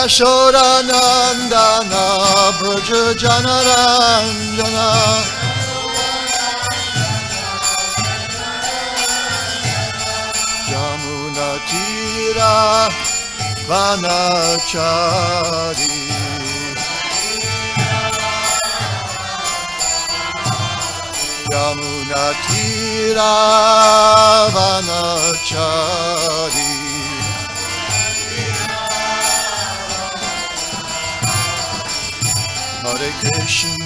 Yashodanandana Braja Janaranjana Yamuna Tira Vanachari Yamuna Tira Vanachari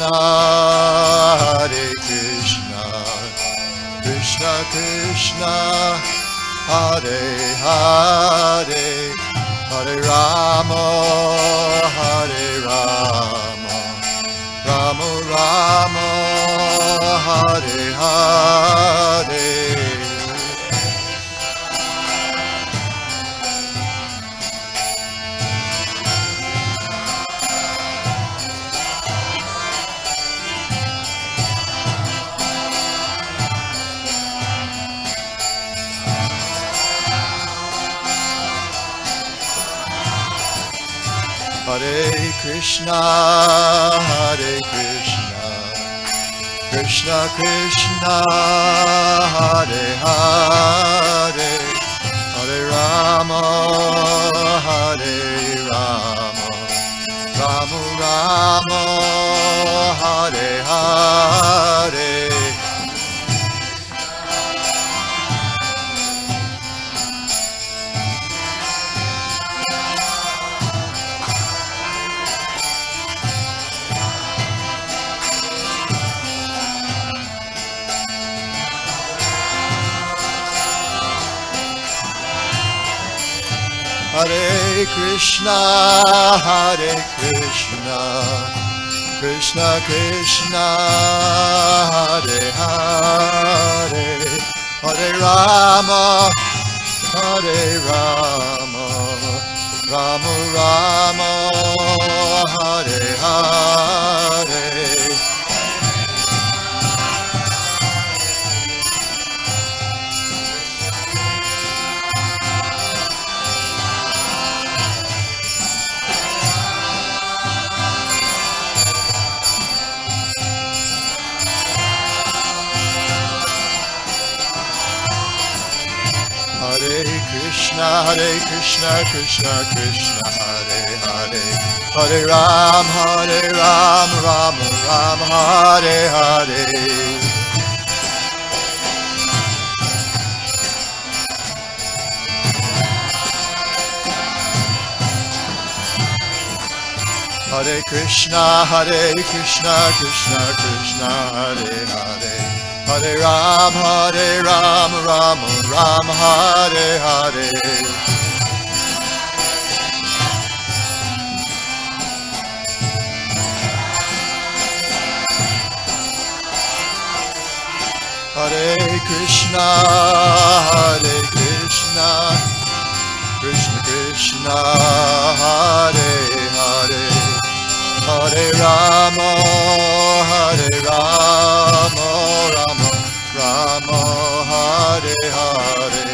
Hare Krishna, Krishna Krishna, Hare Hare, Hare Rama, Rama Rama, Hare Hare. Hare Krishna, Krishna Krishna, Hare Hare, Hare Rama, Rama Rama, Hare Hare. Hare Krishna, Krishna Krishna, Hare Hare, Hare Rama, Rama Rama, Hare Hare. Hare Krishna, Krishna Krishna, Hare Hare, Hare Ram, Ram Ram, Hare Hare. Hare Krishna, Krishna Krishna, Hare Hare, Hare Ram, Ram Ram, Hare Hare. Hare Krishna, Krishna Krishna, Hare Hare, Hare Rama, Rama Rama, Hare Hare.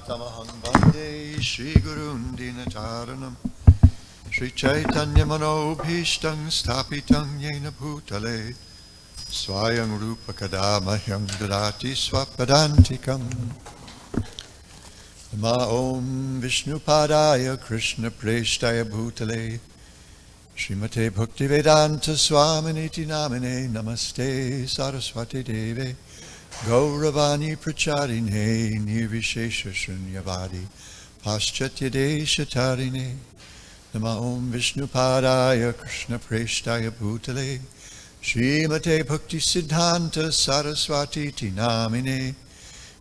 Tamaham Bande Shri Gurun Dinataranam Shri Chaitanya Manobhishtam Stapitam Yena Bhutale Swayam Rupa Kadamahyam Dadati Swapadantikam Nama Om Vishnu Padaya Krishna Preshtaya Bhutale Srimate Bhaktivedanta Swami Niti Namine Namaste Sarasvati Deve Gauravani Pracharine Nirvishesha Shunyavadi Paschatya Deshatarine Nama Om Vishnupadaya Krishna Preshtaya Bhutale Srimate Bhaktisiddhanta Sarasvati Tinamine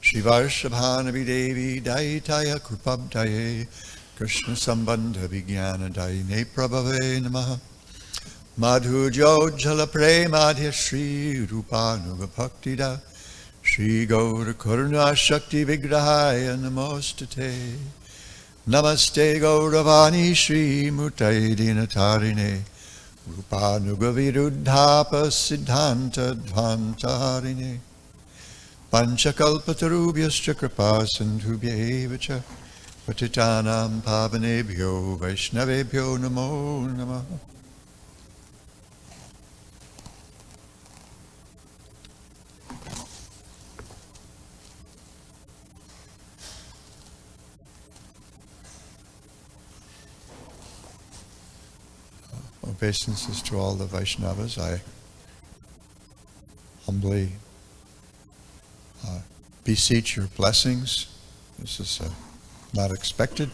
Shivarshabhanavi Devi Daitaya Krupabdaye Krishna Sambandha Vijnana Daine Prabhave Namaha Madhujo Jala Premadhya Shri Rupanuga Bhaktida Shri Gaura Karuna Shakti Vigrahaya Namostate Namaste Gauravani Shri Mutai Dinatarine Rupanuga Viruddhapa Siddhanta Dvantarine Panchakalpatarubhyascha Kripa Sindhubhya Evacha Patitanam Pavanebhyo Vaishnavebhyo Namo Namaha. Obeisances to all the Vaishnavas. I humbly beseech your blessings. This is not expected,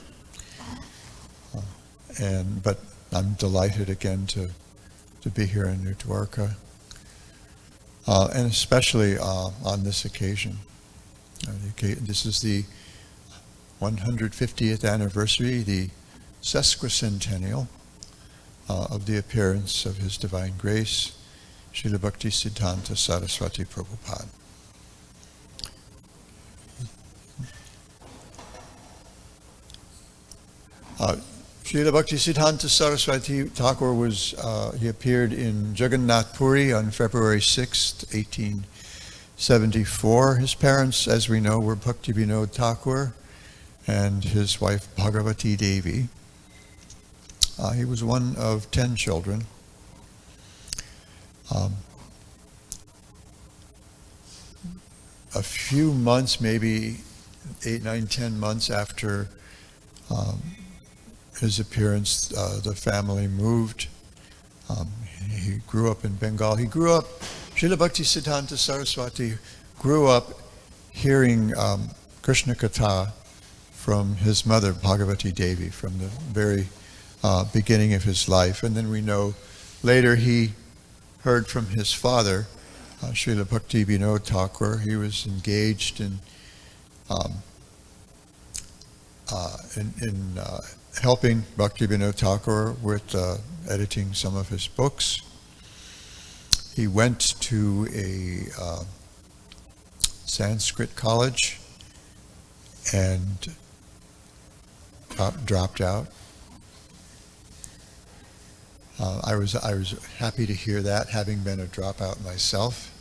but I'm delighted again to be here in New Dwarka, and especially on this occasion. This is the 150th anniversary, the sesquicentennial of the appearance of His Divine Grace, Srila Bhaktisiddhanta Sarasvati Prabhupada. Srila Bhaktisiddhanta Sarasvati Thakura he appeared in Jagannath Puri on February 6th, 1874. His parents, as we know, were Bhakti Vinod Thakur and his wife Bhagavati Devi. He was one of 10 children. A few months, maybe 8, 9, 10 months after his appearance, the family moved. He grew up in Bengal. Srila Bhaktisiddhanta Saraswati grew up hearing Krishna Katha from his mother, Bhagavati Devi, from the very beginning of his life. And then we know later he heard from his father, Srila Bhakti Vinod Thakur. He was engaged in helping Bhakti Vinod Thakur with editing some of his books. He went to a Sanskrit college and dropped out. I was happy to hear that, having been a dropout myself.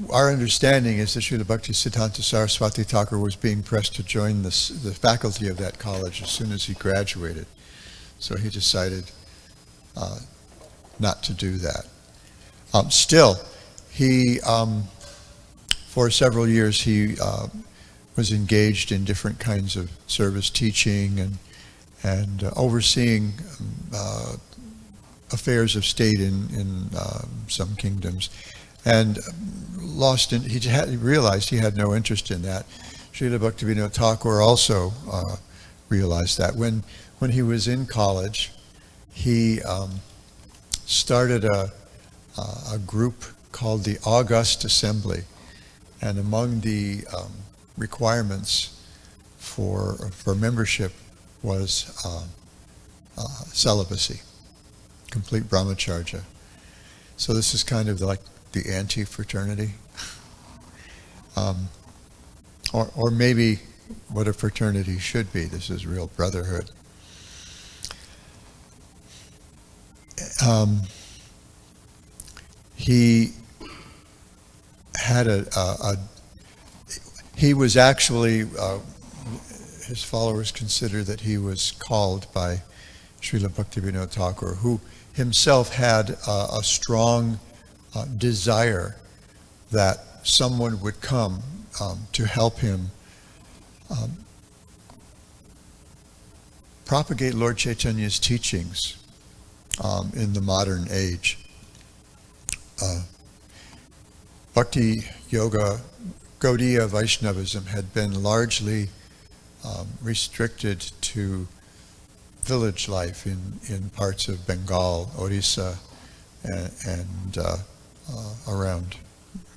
Our understanding is that Srila Bhaktisiddhanta Saraswati Thakur was being pressed to join the faculty of that college as soon as he graduated. So he decided not to do that. Still, he, for several years, he was engaged in different kinds of service teaching and overseeing affairs of state in some kingdoms. And he realized he had no interest in that. Srila Bhaktivinoda Thakur also realized that. When he was in college, he started a group called the August Assembly. And among the requirements for membership was celibacy, complete brahmacharya. So this is kind of like the anti-fraternity, or maybe what a fraternity should be. This is real brotherhood. He had he was actually, his followers consider that he was called by Srila Bhaktivinoda Thakur, who himself had a strong desire that someone would come to help him propagate Lord Chaitanya's teachings in the modern age. Bhakti Yoga, Gaudiya Vaishnavism had been largely restricted to village life in parts of Bengal, Orissa, and around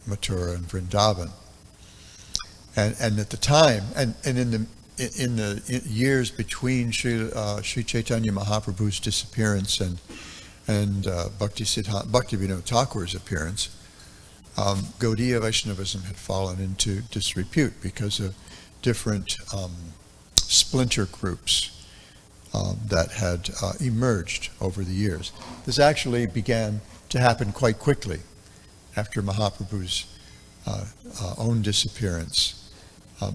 Mathura and Vrindavan. And at the time, and in the years between Sri Chaitanya Mahaprabhu's disappearance and Bhaktivinoda Thakura's appearance, Gaudiya Vaishnavism had fallen into disrepute because of different splinter groups that had emerged over the years. This actually began to happen quite quickly after Mahaprabhu's own disappearance.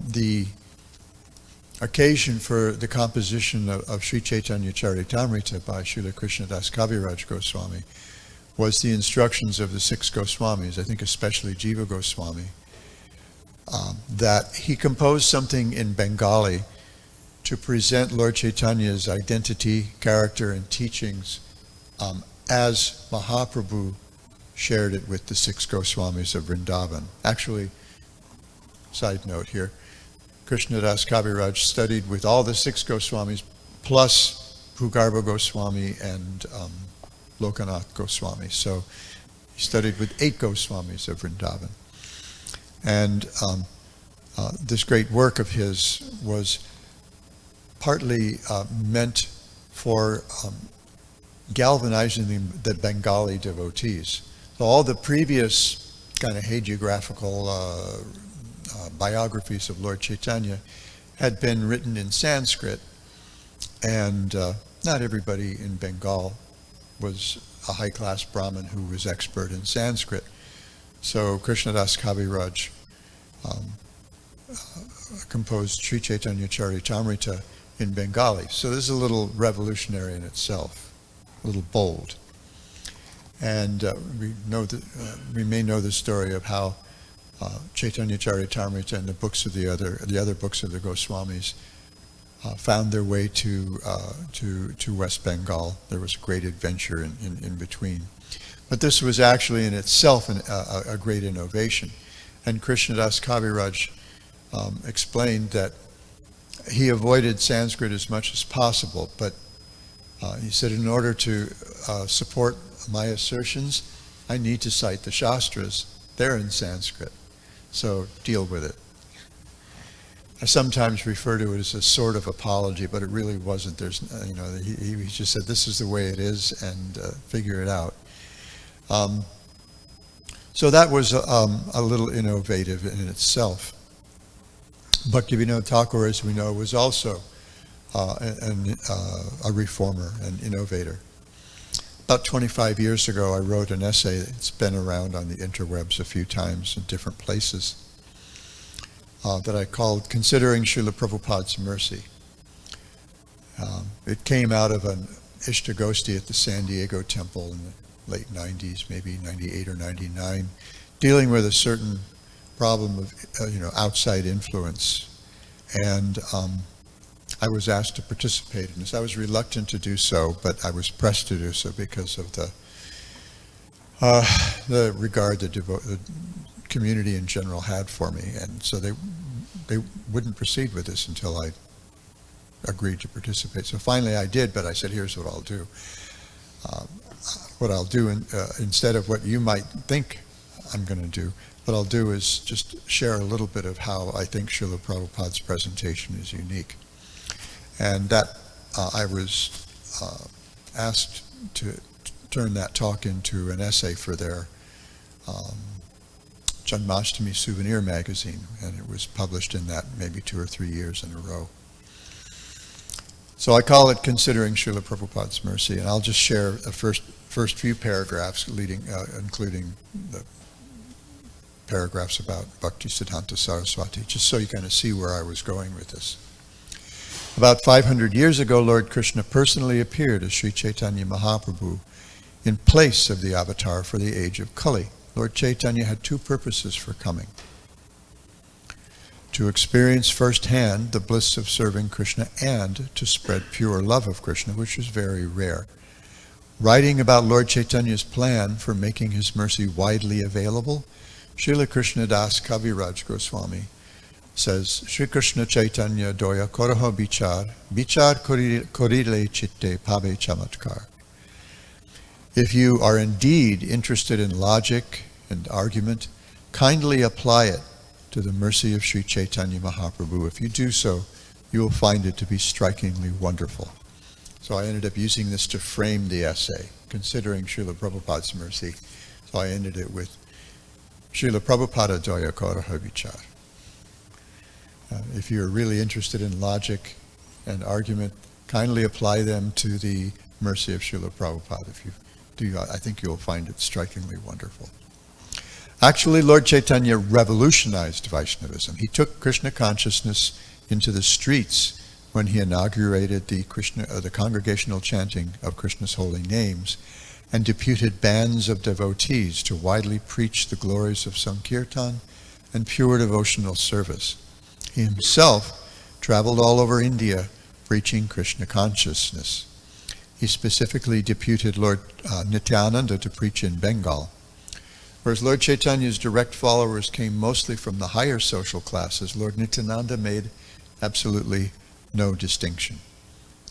The occasion for the composition of Sri Chaitanya Charitamrita by Srila Krishnadas Kaviraj Goswami was the instructions of the 6 Goswamis, I think especially Jiva Goswami, that he composed something in Bengali to present Lord Chaitanya's identity, character, and teachings as Mahaprabhu shared it with the 6 Goswamis of Vrindavan. Actually, side note here, Krishnadas Kaviraj studied with all the 6 Goswamis plus Bhugarbha Goswami and Lokanath Goswami. So he studied with 8 Goswamis of Vrindavan. And this great work of his was partly meant for galvanizing the Bengali devotees. So all the previous kind of hagiographical biographies of Lord Chaitanya had been written in Sanskrit, and not everybody in Bengal was a high-class Brahmin who was expert in Sanskrit. So Krishnadas Kaviraj composed Sri Chaitanya Charitamrita in Bengali. So this is a little revolutionary in itself, a little bold. And we may know the story of how Chaitanya Charitamrita and the books of the other books of the Goswamis found their way to West Bengal. There was a great adventure in between. But this was actually in itself a great innovation. And Krishnadas Kaviraj explained that he avoided Sanskrit as much as possible, but he said, in order to support my assertions, I need to cite the Shastras. They're in Sanskrit, so deal with it. I sometimes refer to it as a sort of apology, but it really wasn't. There's, he just said, this is the way it is, and figure it out. So that was a little innovative in itself. Bhaktivinoda Thakur, as we know, was also a reformer, an innovator. About 25 years ago, I wrote an essay that's been around on the interwebs a few times in different places that I called Considering Srila Prabhupada's Mercy. It came out of an Ishtagosti at the San Diego Temple in the late 90s, maybe 98 or 99, dealing with a certain problem of outside influence. And I was asked to participate in this. I was reluctant to do so, but I was pressed to do so because of the regard the community in general had for me. And so they wouldn't proceed with this until I agreed to participate. So finally I did, but I said, here's what I'll do. What I'll do instead of what you might think I'm going to do, what I'll do is just share a little bit of how I think Srila Prabhupada's presentation is unique. And that I was asked to turn that talk into an essay for their Janmashtami souvenir magazine, and it was published in that maybe 2 or 3 years in a row. So I call it Considering Srila Prabhupada's Mercy, and I'll just share the first few paragraphs including the paragraphs about Bhaktisiddhanta Sarasvati, just so you kind of see where I was going with this. About 500 years ago, Lord Krishna personally appeared as Sri Chaitanya Mahaprabhu in place of the avatar for the age of Kali. Lord Chaitanya had 2 purposes for coming. to experience firsthand the bliss of serving Krishna and to spread pure love of Krishna, which is very rare. Writing about Lord Chaitanya's plan for making his mercy widely available, Srila Krishnadas Kaviraj Goswami says, Sri Krishna Chaitanya doya koraho bichar, bichar korile chitte pabe chamatkar. If you are indeed interested in logic and argument, kindly apply it to the mercy of Sri Chaitanya Mahaprabhu. If you do so, you will find it to be strikingly wonderful. So I ended up using this to frame the essay, considering Srila Prabhupada's mercy. So I ended it with Srila Prabhupada Doya Koraha Vichar. If you're really interested in logic and argument, kindly apply them to the mercy of Srila Prabhupada. If you do, I think you'll find it strikingly wonderful. Actually, Lord Chaitanya revolutionized Vaishnavism. He took Krishna consciousness into the streets when he inaugurated the congregational chanting of Krishna's holy names and deputed bands of devotees to widely preach the glories of Sankirtan and pure devotional service. He himself traveled all over India preaching Krishna consciousness. He specifically deputed Lord Nityananda to preach in Bengal. Whereas Lord Chaitanya's direct followers came mostly from the higher social classes, Lord Nityananda made absolutely no distinction.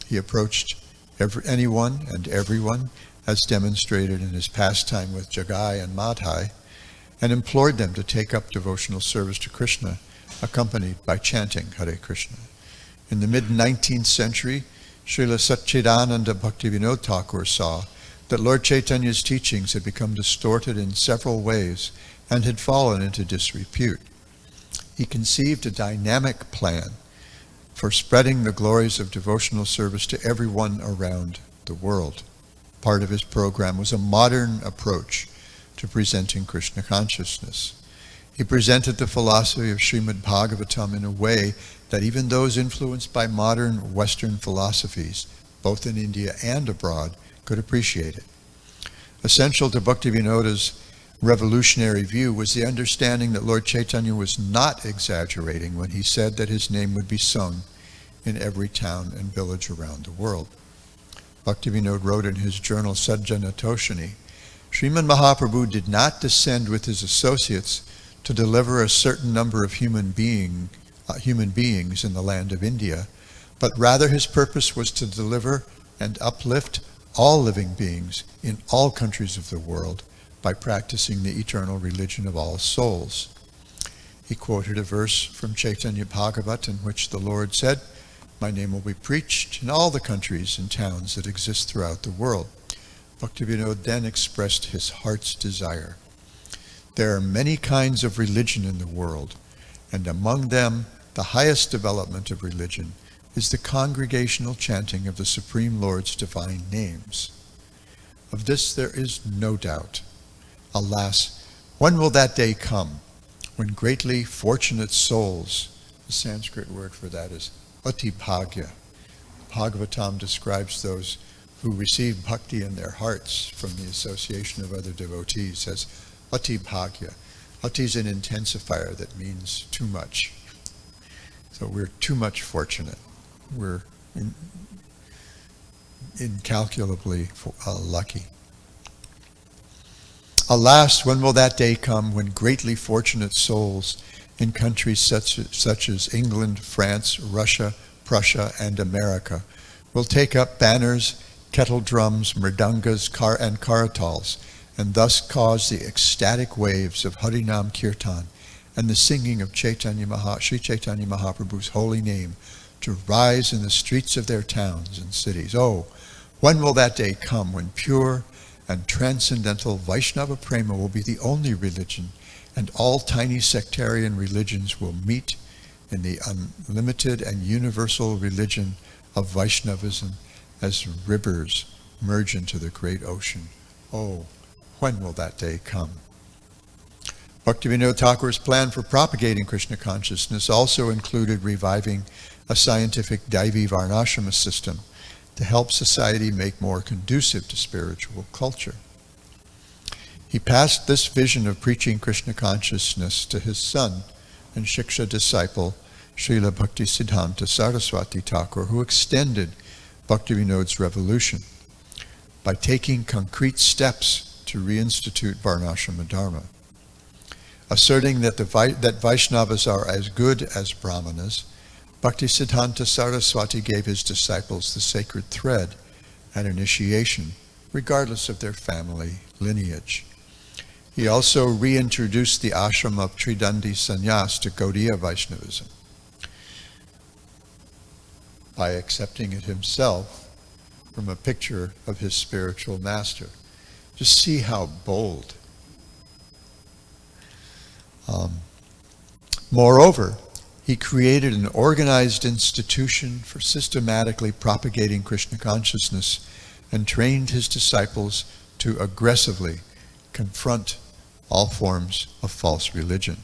He approached anyone and everyone, as demonstrated in his pastime with Jagai and Madhai, and implored them to take up devotional service to Krishna, accompanied by chanting Hare Krishna. In the mid-19th century, Srila Satchidananda Bhaktivinoda Thakur saw that Lord Chaitanya's teachings had become distorted in several ways and had fallen into disrepute. He conceived a dynamic plan for spreading the glories of devotional service to everyone around the world. Part of his program was a modern approach to presenting Krishna consciousness. He presented the philosophy of Srimad Bhagavatam in a way that even those influenced by modern Western philosophies, both in India and abroad, could appreciate it. Essential to Bhaktivinoda's revolutionary view was the understanding that Lord Chaitanya was not exaggerating when he said that his name would be sung in every town and village around the world. Bhaktivinoda wrote in his journal Sajjana Toshani, Srimad Mahaprabhu did not descend with his associates to deliver a certain number of human beings in the land of India, but rather his purpose was to deliver and uplift all living beings in all countries of the world by practicing the eternal religion of all souls. He quoted a verse from Chaitanya Bhagavat in which the Lord said, My name will be preached in all the countries and towns that exist throughout the world. Bhaktivinoda then expressed his heart's desire. There are many kinds of religion in the world, and among them the highest development of religion is the congregational chanting of the Supreme Lord's divine names. Of this there is no doubt. Alas, when will that day come when greatly fortunate souls, the Sanskrit word for that is atibhagya. Bhagavatam describes those who receive bhakti in their hearts from the association of other devotees as atibhagya. Ati is an intensifier that means too much. So we're too much fortunate. We're incalculably lucky. Alas, when will that day come when greatly fortunate souls in countries such as England, France, Russia, Prussia, and America will take up banners, kettle drums, mridangas, and karatals, and thus cause the ecstatic waves of Harinam Kirtan and the singing of Sri Chaitanya Mahaprabhu's holy name to rise in the streets of their towns and cities. Oh, when will that day come when pure and transcendental Vaishnava Prema will be the only religion, and all tiny sectarian religions will meet in the unlimited and universal religion of Vaishnavism as rivers merge into the great ocean. Oh, when will that day come? Bhaktivinoda Thakur's plan for propagating Krishna consciousness also included reviving a scientific Daivi Varnashrama system to help society make more conducive to spiritual culture. He passed this vision of preaching Krishna consciousness to his son, and Shiksha disciple, Srila Bhaktisiddhanta Sarasvati Thakura, who extended Bhaktivinoda's revolution by taking concrete steps to reinstitute Varnashrama Dharma, asserting that Vaishnavas are as good as Brahmanas. Bhaktisiddhanta Sarasvati gave his disciples the sacred thread at initiation, regardless of their family lineage. He also reintroduced the ashram of Tridandi Sannyas to Gaudiya Vaishnavism by accepting it himself from a picture of his spiritual master. Just see how bold. Moreover, he created an organized institution for systematically propagating Krishna consciousness and trained his disciples to aggressively confront all forms of false religion.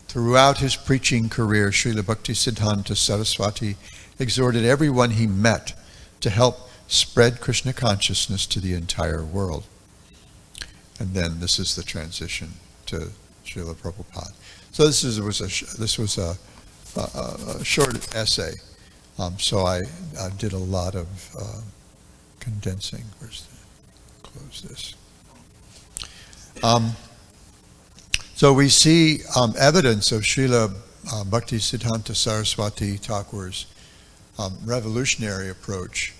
Throughout his preaching career, Srila Bhaktisiddhanta Sarasvati exhorted everyone he met to help spread Krishna consciousness to the entire world. And then this is the transition to Srila Prabhupada. So this was a short essay. So I did a lot of condensing. Close this. So we see evidence of Srila Bhaktisiddhanta Saraswati Thakura's revolutionary approach,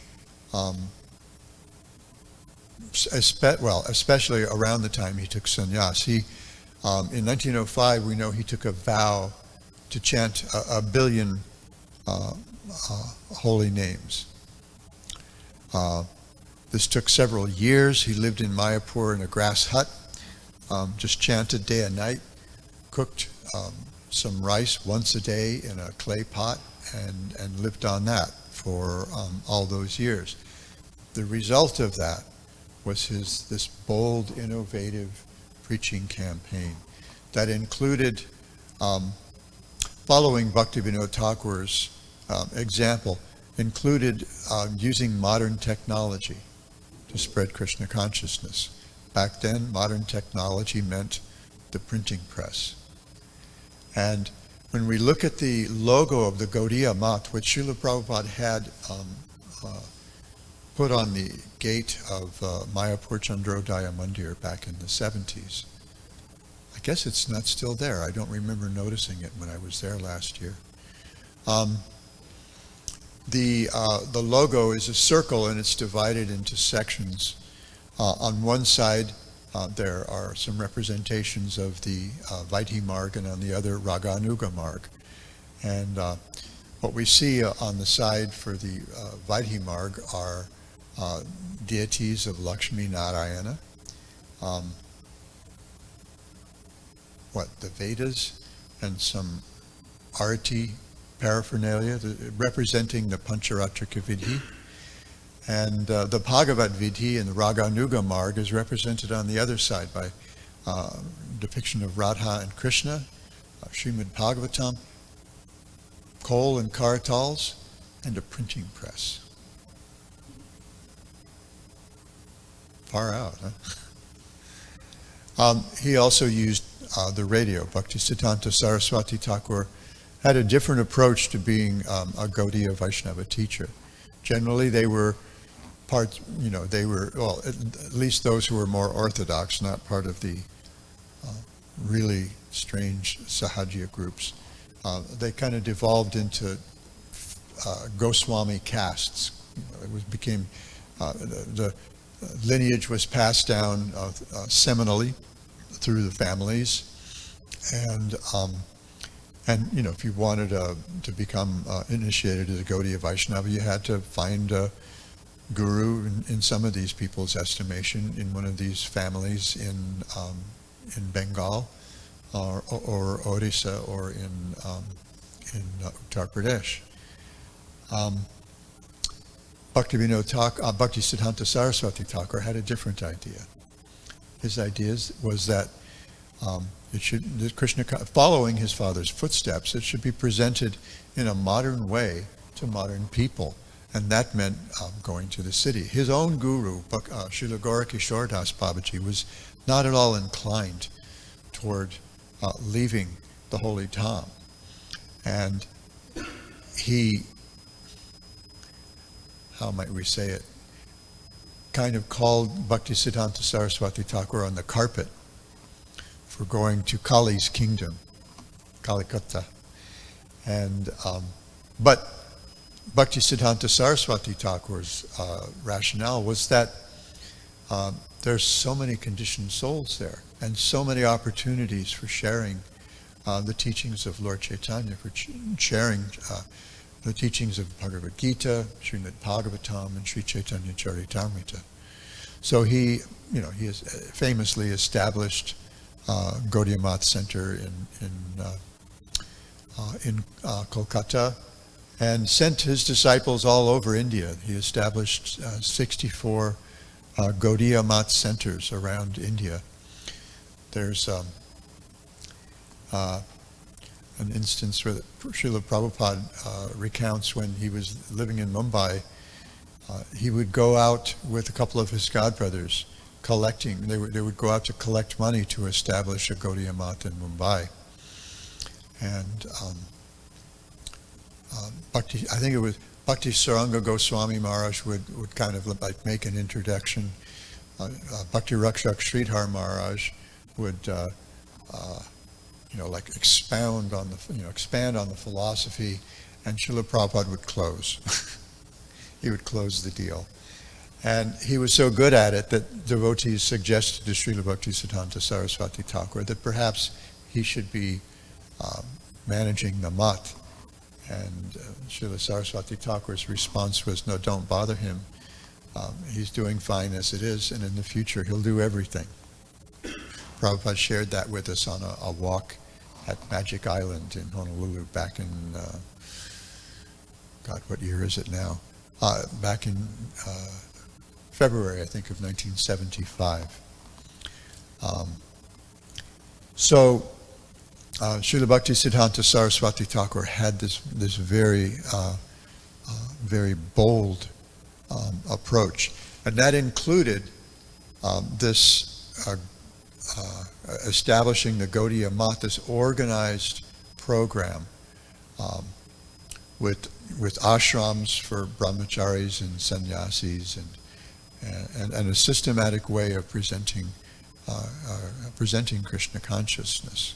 especially around the time he took sannyas. In 1905, we know he took a vow to chant a billion holy names. This took several years. He lived in Mayapur in a grass hut, just chanted day and night, cooked some rice once a day in a clay pot, and lived on that for all those years. The result of that was this bold, innovative preaching campaign that included, following Bhaktivinoda Thakura's example, included using modern technology to spread Krishna consciousness. Back then, modern technology meant the printing press. And when we look at the logo of the Gaudiya Math, which Srila Prabhupada had put on the gate of Mayapur Chandrodaya Mandir back in the 70s, I guess it's not still there. I don't remember noticing it when I was there last year. The logo is a circle, and it's divided into sections. On one side, there are some representations of the Vaidhi Marg, and on the other, Raganuga Marg. And what we see on the side for the Vaidhi Marg are deities of Lakshmi Narayana, the Vedas, and some arati paraphernalia representing the Pancharatrika Vidhi. And the Bhagavat Vidhi and the Raganuga Marg is represented on the other side by depiction of Radha and Krishna, Srimad Bhagavatam, coal and kartals, and a printing press. Far out, huh? He also used the radio. Bhaktisiddhanta Saraswati Thakur had a different approach to being a Gaudiya Vaishnava teacher. Generally, they were at least those who were more orthodox, not part of the really strange Sahajiya groups. They kind of devolved into Goswami castes. The lineage was passed down seminally through the families, and if you wanted to become initiated as a Gaudiya Vaishnava, you had to find a guru in some of these people's estimation in one of these families in Bengal or Orissa or in Uttar Pradesh. Bhaktisiddhanta Saraswati Thakur had a different idea. His idea was that Krishna, following his father's footsteps, it should be presented in a modern way to modern people, and that meant going to the city. His own guru, Srila Gorakishore Das Babaji, was not at all inclined toward leaving the Holy Tom. And he, how might we say it, kind of called Bhaktisiddhanta Sarasvati Thakura on the carpet for going to Kali's kingdom, Kalikutta. And, but Bhaktisiddhanta Sarasvati Thakura's rationale was that there's so many conditioned souls there, and so many opportunities for sharing the teachings of Lord Chaitanya, for sharing the teachings of Bhagavad Gita, Srimad Bhagavatam, and Sri Chaitanya Charitamrita. So he has famously established Gaudiya Math Center in Kolkata, and sent his disciples all over India. He established 64 Gaudiya Math centers around India. There's an instance where Srila Prabhupada recounts when he was living in Mumbai. He would go out with a couple of his godbrothers collecting. They would go out to collect money to establish a Gaudiya Math in Mumbai. And I think it was Bhakti Saranga Goswami Maharaj would kind of like make an introduction. Bhakti Rakshak Sridhar Maharaj would like expand on the philosophy, and Srila Prabhupada would close. He would close the deal. And he was so good at it that devotees suggested to Srila Bhaktisiddhanta Sarasvati Thakura that perhaps he should be managing the math. And Srila Sarasvati Thakura's response was, no, don't bother him. He's doing fine as it is, and in the future he'll do everything. Prabhupada shared that with us on a walk at Magic Island in Honolulu back in, what year is it now? Back in February, I think, of 1975. Srila Bhaktisiddhanta Sarasvati Thakur had this very very bold approach, and that included establishing the Gaudiya Math, this organized program with ashrams for brahmacharis and sannyasis, and a systematic way of presenting Krishna consciousness.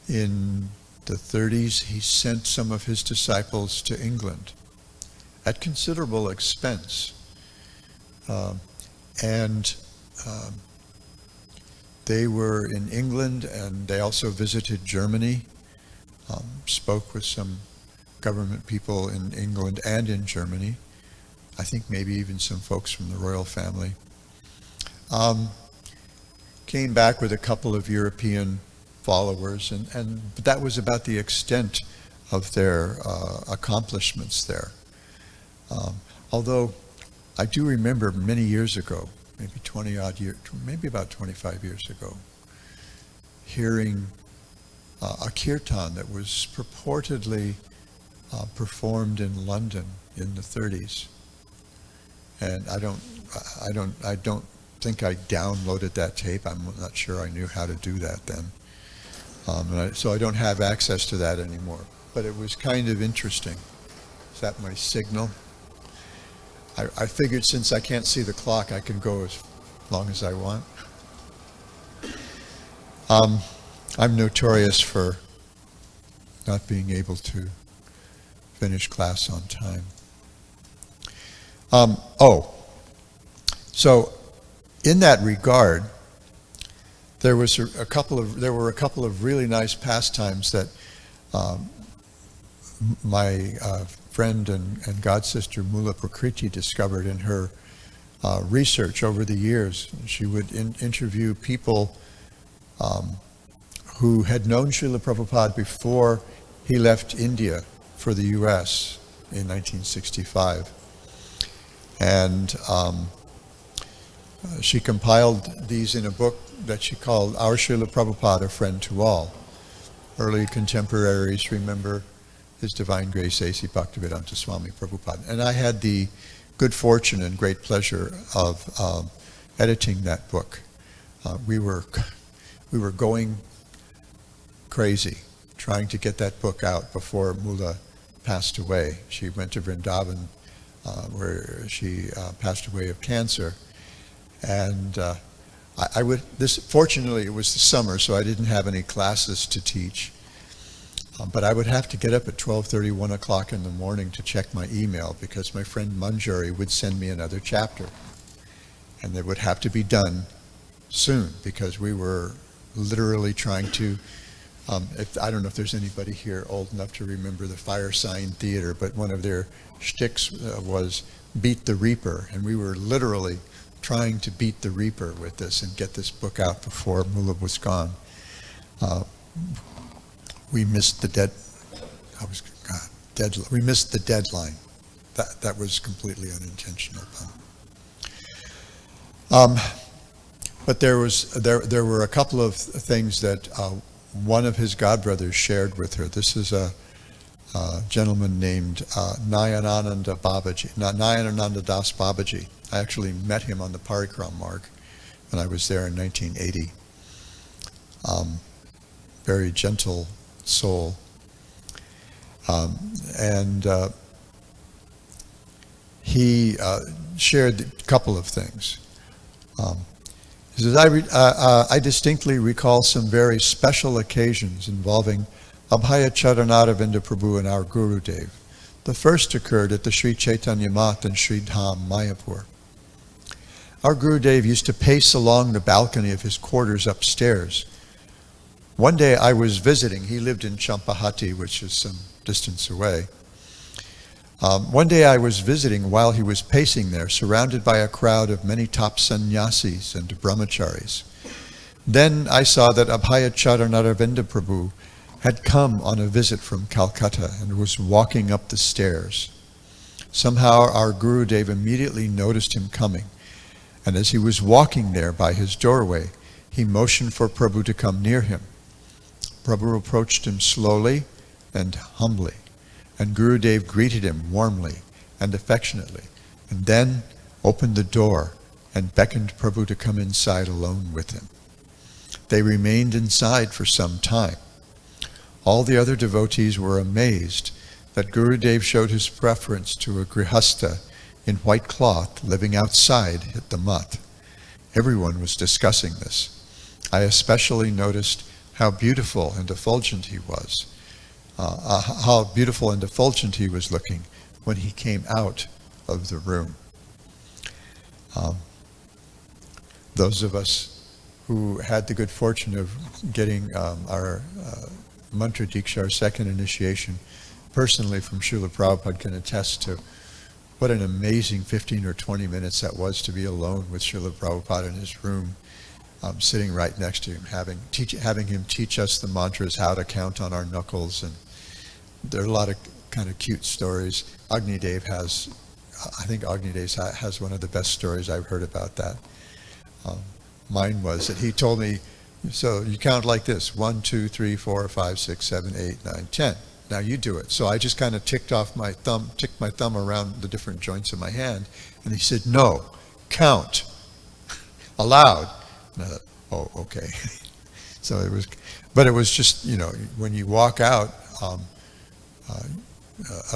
In the 30s, he sent some of his disciples to England at considerable expense. They were in England, and they also visited Germany, spoke with some government people in England and in Germany. I think maybe even some folks from the royal family. Came back with a couple of European followers, but that was about the extent of their accomplishments there. Although I do remember many years ago, maybe 20-odd years, maybe about 25 years ago, hearing a kirtan that was purportedly performed in London in the 30s. And I don't think I downloaded that tape. I'm not sure I knew how to do that then. So I don't have access to that anymore. But it was kind of interesting. Is that my signal? I figured since I can't see the clock, I can go as long as I want. I'm notorious for not being able to finish class on time. So in that regard, there were a couple of really nice pastimes that my friend and god sister Mula Prakriti discovered in her research over the years. She would interview people who had known Srila Prabhupada before he left India for the US in 1965. And she compiled these in a book that she called Our Srila Prabhupada, A Friend to All. Early contemporaries remember His Divine Grace A.C. Bhaktivedanta Swami Prabhupada. And I had the good fortune and great pleasure of editing that book. We were going crazy trying to get that book out before Mula passed away. She went to Vrindavan, where she passed away of cancer. And fortunately it was the summer, so I didn't have any classes to teach. But I would have to get up at 12:30, 1 o'clock in the morning to check my email, because my friend Manjari would send me another chapter. And it would have to be done soon, because we were literally trying to, I don't know if there's anybody here old enough to remember the Fire Sign Theater, but one of their shticks was Beat the Reaper. And we were literally trying to beat the Reaper with this and get this book out before Mula was gone. We missed the we missed the deadline. That was completely unintentional. But there were a couple of things that one of his godbrothers shared with her. This is a gentleman named Nayanananda Das Babaji. I actually met him on the Parikram mark when I was there in 1980. Very gentle soul. He shared a couple of things. He says, I distinctly recall some very special occasions involving Abhaya Charanaravinda Prabhu and our Gurudev. The first occurred at the Sri Chaitanya Math in Sri Dham, Mayapur. Our Gurudev used to pace along the balcony of his quarters upstairs. One day I was visiting. He lived in Champahati, which is some distance away. One day I was visiting while he was pacing there, surrounded by a crowd of many top sannyasis and brahmacharis. Then I saw that Abhaya Charanaravinda Prabhu had come on a visit from Calcutta and was walking up the stairs. Somehow our Gurudev immediately noticed him coming, and as he was walking there by his doorway, he motioned for Prabhu to come near him. Prabhu approached him slowly and humbly, and Gurudev greeted him warmly and affectionately, and then opened the door and beckoned Prabhu to come inside alone with him. They remained inside for some time. All the other devotees were amazed that Gurudev showed his preference to a grihastha in white cloth living outside at the math. Everyone was discussing this. I especially noticed how beautiful and effulgent he was. How beautiful and effulgent he was looking when he came out of the room. Those of us who had the good fortune of getting our mantra diksha, our second initiation, personally from Srila Prabhupada, can attest to what an amazing 15 or 20 minutes that was to be alone with Srila Prabhupada in his room, sitting right next to him, having him teach us the mantras, how to count on our knuckles. And there are a lot of kind of cute stories. I think Agnidev has one of the best stories I've heard about that. Mine was that he told me, so you count like this, 1, 2, 3, 4, 5, 6, 7, 8, 9, 10. Now you do it. So I just kind of ticked my thumb around the different joints of my hand, and he said, no, count aloud. And I thought, oh, okay. So it was just, when you walk out of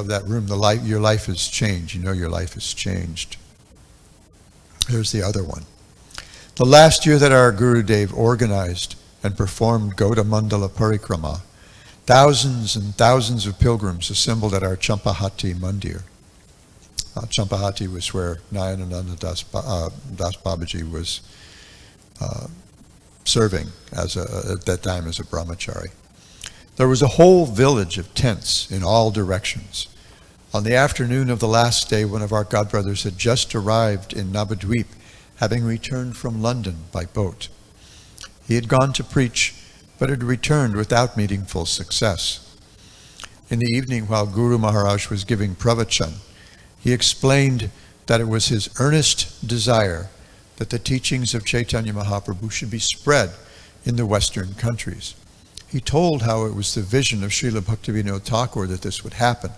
that room, your life has changed. Your life has changed. Here's the other one. The last year that our Gurudev organized and performed Gauda Mandala Parikrama, thousands and thousands of pilgrims assembled at our Champahati Mandir. Champahati was where Nayanananda Das Babaji was serving at that time as a brahmachari. There was a whole village of tents in all directions. On the afternoon of the last day, one of our godbrothers had just arrived in Navadvip, having returned from London by boat. He had gone to preach, but had returned without meeting full success. In the evening, while Guru Maharaj was giving pravachan, he explained that it was his earnest desire that the teachings of Chaitanya Mahaprabhu should be spread in the Western countries. He told how it was the vision of Srila Bhaktisiddhanta Thakura that this would happen,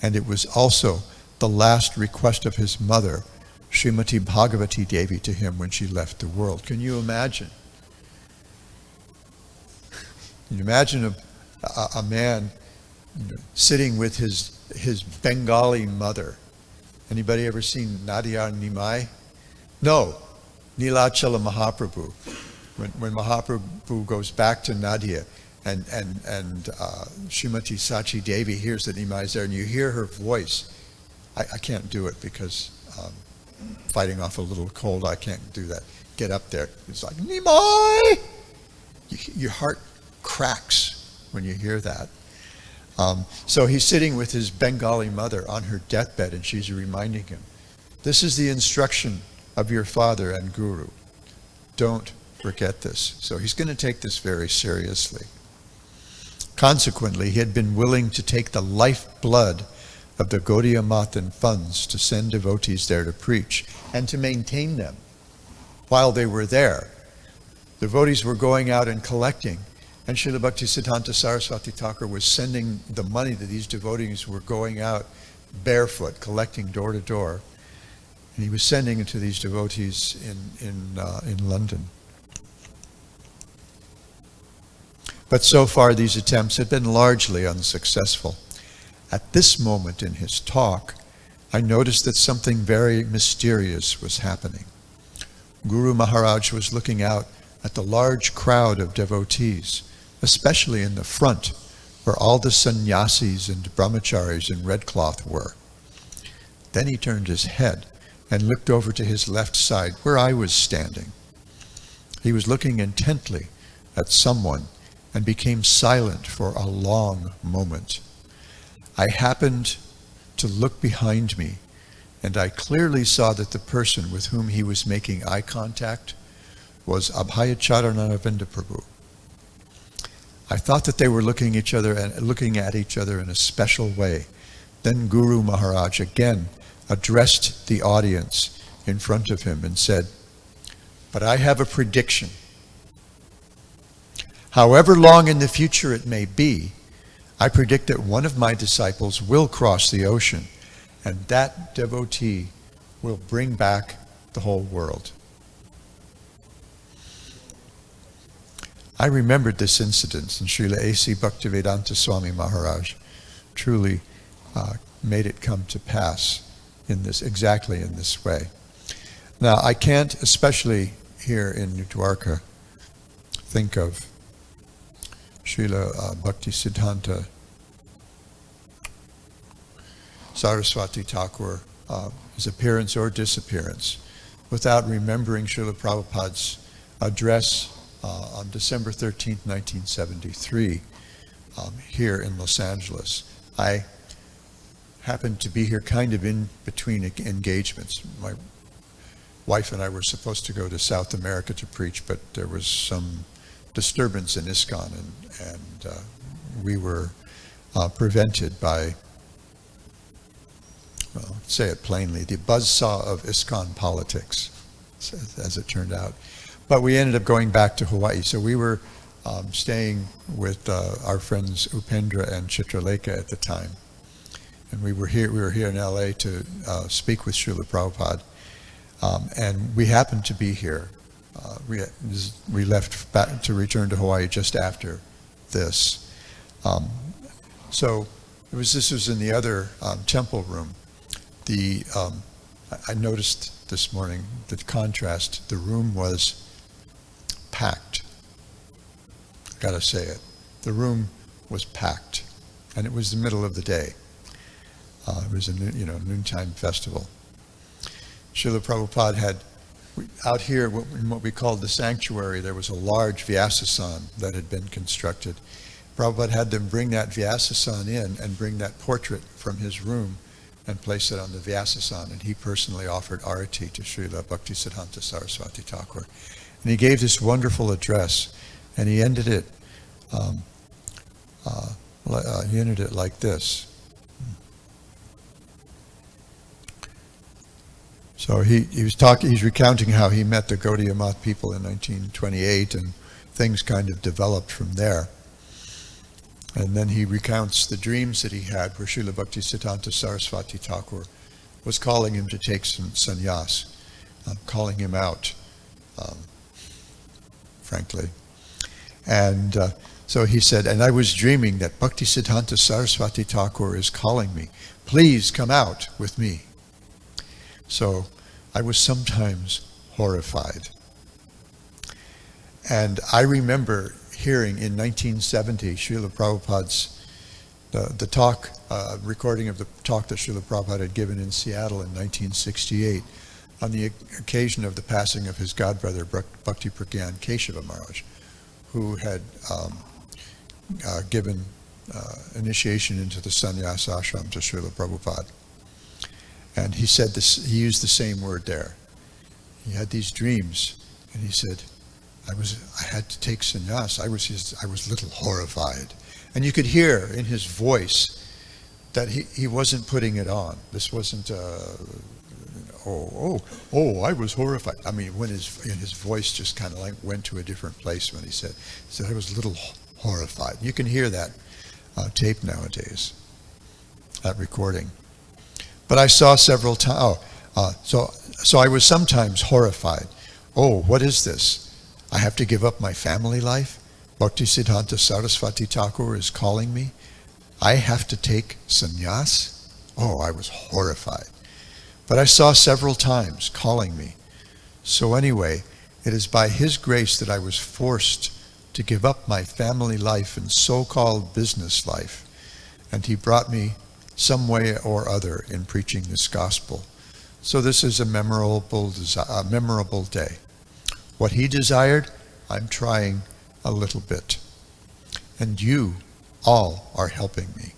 and it was also the last request of his mother, Srimati Bhagavati Devi, to him when she left the world. Can you imagine? You imagine a man sitting with his Bengali mother. Anybody ever seen Nadia Nimai? No, Nilachala Mahaprabhu. When Mahaprabhu goes back to Nadia and Srimati Sachi Devi hears that Nimai is there, and you hear her voice. I can't do it because fighting off a little cold, I can't do that. Get up there. It's like, Nimai! Your heart cracks when you hear that. So he's sitting with his Bengali mother on her deathbed, and she's reminding him, this is the instruction of your father and guru. Don't forget this. So he's going to take this very seriously. Consequently, he had been willing to take the lifeblood of the Gaudiya Math and funds to send devotees there to preach and to maintain them while they were there. Devotees were going out and collecting, and Srila Bhaktisiddhanta Sarasvati Thakura was sending the money that these devotees were going out barefoot, collecting door to door. And he was sending it to these devotees in London. But so far these attempts had been largely unsuccessful. At this moment in his talk, I noticed that something very mysterious was happening. Guru Maharaj was looking out at the large crowd of devotees, especially in the front, where all the sannyasis and brahmacharis in red cloth were. Then he turned his head and looked over to his left side, where I was standing. He was looking intently at someone and became silent for a long moment. I happened to look behind me, and I clearly saw that the person with whom he was making eye contact was Abhayacharanaravinda Prabhu. I thought that they were looking at each other in a special way. Then Guru Maharaj again addressed the audience in front of him and said, "But I have a prediction. However long in the future it may be, I predict that one of my disciples will cross the ocean, and that devotee will bring back the whole world." I remembered this incident, and Srila A.C. Bhaktisiddhanta Swami Maharaj truly made it come to pass exactly in this way. Now, I can't, especially here in Dwarka, think of Srila Bhaktisiddhanta Sarasvati Thakur, his appearance or disappearance, without remembering Srila Prabhupada's address on December 13th, 1973, here in Los Angeles. I happened to be here kind of in between engagements. My wife and I were supposed to go to South America to preach, but there was some disturbance in ISKCON, and we were prevented by, well, say it plainly, the buzzsaw of ISKCON politics, as it turned out. But we ended up going back to Hawaii. So we were staying with our friends Upendra and Chitralekha at the time. And we were here in LA to speak with Srila Prabhupada. And we happened to be here. We left back to return to Hawaii just after this. So this was in the other temple room. I noticed this morning the contrast. The room was packed. I gotta say it. The room was packed, and it was the middle of the day. It was a noontime festival. Srila Prabhupada had out here in what we called the sanctuary. There was a large Vyasasan that had been constructed. Prabhupada had them bring that Vyasasan in and bring that portrait from his room and place it on the Vyasasan, and he personally offered arati to Srila Bhaktisiddhanta Sarasvati Thakur. And he gave this wonderful address, and he ended it like this. So he's recounting how he met the Gaudiya Math people in 1928, and things kind of developed from there. And then he recounts the dreams that he had where Srila Bhaktisiddhanta Sarasvati Thakur was calling him to take some sannyas, calling him out, frankly. And so he said, and I was dreaming that Bhaktisiddhanta Sarasvati Thakura is calling me. Please come out with me. So I was sometimes horrified. And I remember hearing in 1970 Srila Prabhupada's the talk, recording of the talk that Srila Prabhupada had given in Seattle in 1968 on the occasion of the passing of his godbrother Bhakti Pragyan Keshava Maharaj, who had given initiation into the sannyas ashram to Srila Prabhupada. And he said this, he used the same word there. He had these dreams, and he said, I had to take sannyas. I was a little horrified. And you could hear in his voice that he wasn't putting it on. This wasn't, I was horrified. I mean, when his voice just kind of like went to a different place when he said I was a little horrified. You can hear that tape nowadays, that recording. But I saw several times, so I was sometimes horrified. Oh, what is this? I have to give up my family life? Bhaktisiddhanta Sarasvati Thakura is calling me? I have to take sannyas? Oh, I was horrified. But I saw several times calling me. So anyway, it is by his grace that I was forced to give up my family life and so-called business life. And he brought me some way or other in preaching this gospel. So this is a memorable day. What he desired, I'm trying a little bit. And you all are helping me.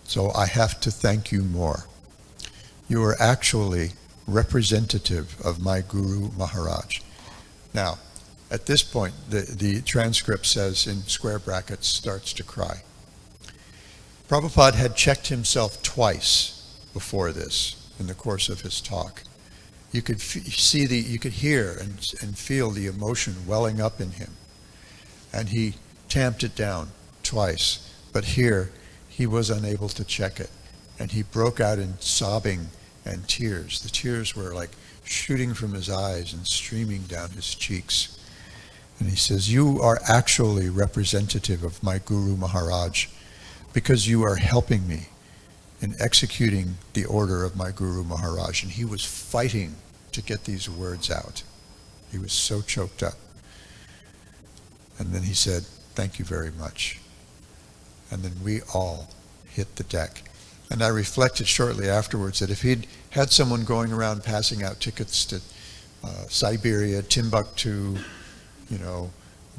So I have to thank you more. You are actually representative of my Guru Maharaj. Now, at this point, the transcript says in square brackets, starts to cry. Prabhupada had checked himself twice before this in the course of his talk. You could you could hear and feel the emotion welling up in him. And he tamped it down twice. But here, he was unable to check it. And he broke out in sobbing and tears. The tears were like shooting from his eyes and streaming down his cheeks. And he says, you are actually representative of my Guru Maharaj because you are helping me in executing the order of my Guru Maharaj. And he was fighting to get these words out. He was so choked up. And then he said, thank you very much. And then we all hit the deck. And I reflected shortly afterwards that if he'd had someone going around passing out tickets to Siberia, Timbuktu,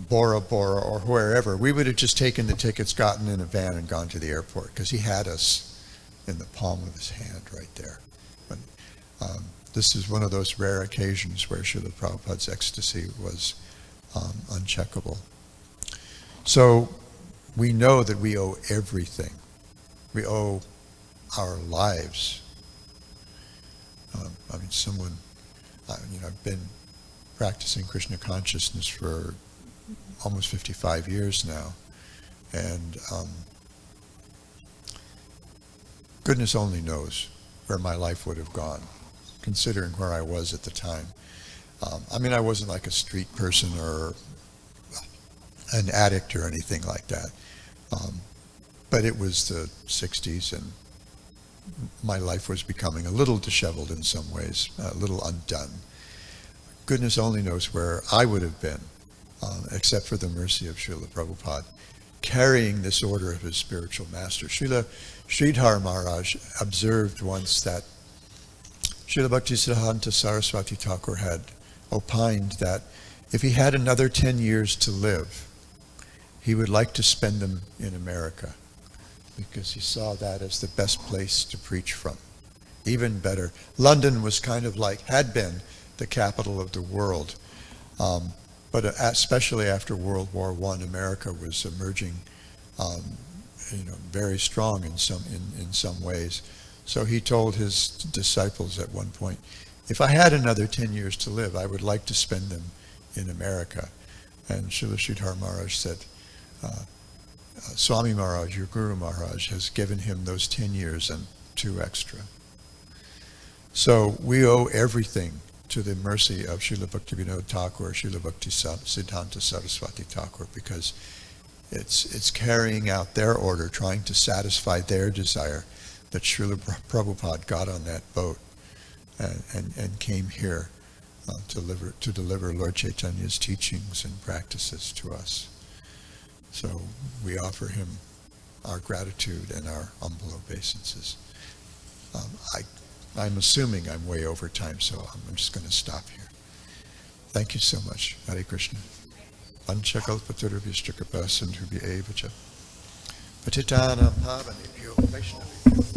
Bora Bora, or wherever, we would have just taken the tickets, gotten in a van, and gone to the airport, because he had us in the palm of his hand right there. But this is one of those rare occasions where Srila Prabhupada's ecstasy was uncheckable. So we know that we owe everything. We owe our lives. I've been practicing Krishna consciousness for almost 55 years now, and goodness only knows where my life would have gone, considering where I was at the time. I wasn't like a street person or an addict or anything like that, but it was the 60s, and my life was becoming a little disheveled in some ways, a little undone. Goodness only knows where I would have been, except for the mercy of Srila Prabhupada, carrying this order of his spiritual master. Srila Sridhar Maharaj observed once that Srila Bhaktisiddhanta Sarasvati Thakur had opined that if he had another 10 years to live, he would like to spend them in America, because he saw that as the best place to preach from. Even better, London was kind of like, had been the capital of the world, but especially after World War I, America was emerging, very strong in some ways. So he told his disciples at one point, if I had another 10 years to live, I would like to spend them in America. And Srila Sridhar Maharaj said, Swami Maharaj, your Guru Maharaj, has given him those 10 years and 2 extra. So we owe everything to the mercy of Srila Bhaktisiddhanta Thakura, Srila Bhaktisiddhanta Sarasvati Thakura, because it's carrying out their order, trying to satisfy their desire, that Srila Prabhupada got on that boat and came here to deliver Lord Chaitanya's teachings and practices to us. So we offer him our gratitude and our humble obeisances. I'm assuming I'm way over time, so I'm just going to stop here. Thank you so much. Hare Krishna. Panchakalpatarubhyashcha kripa sindhubhya eva cha. Patitanam pavanebhyo vaishnavibhyo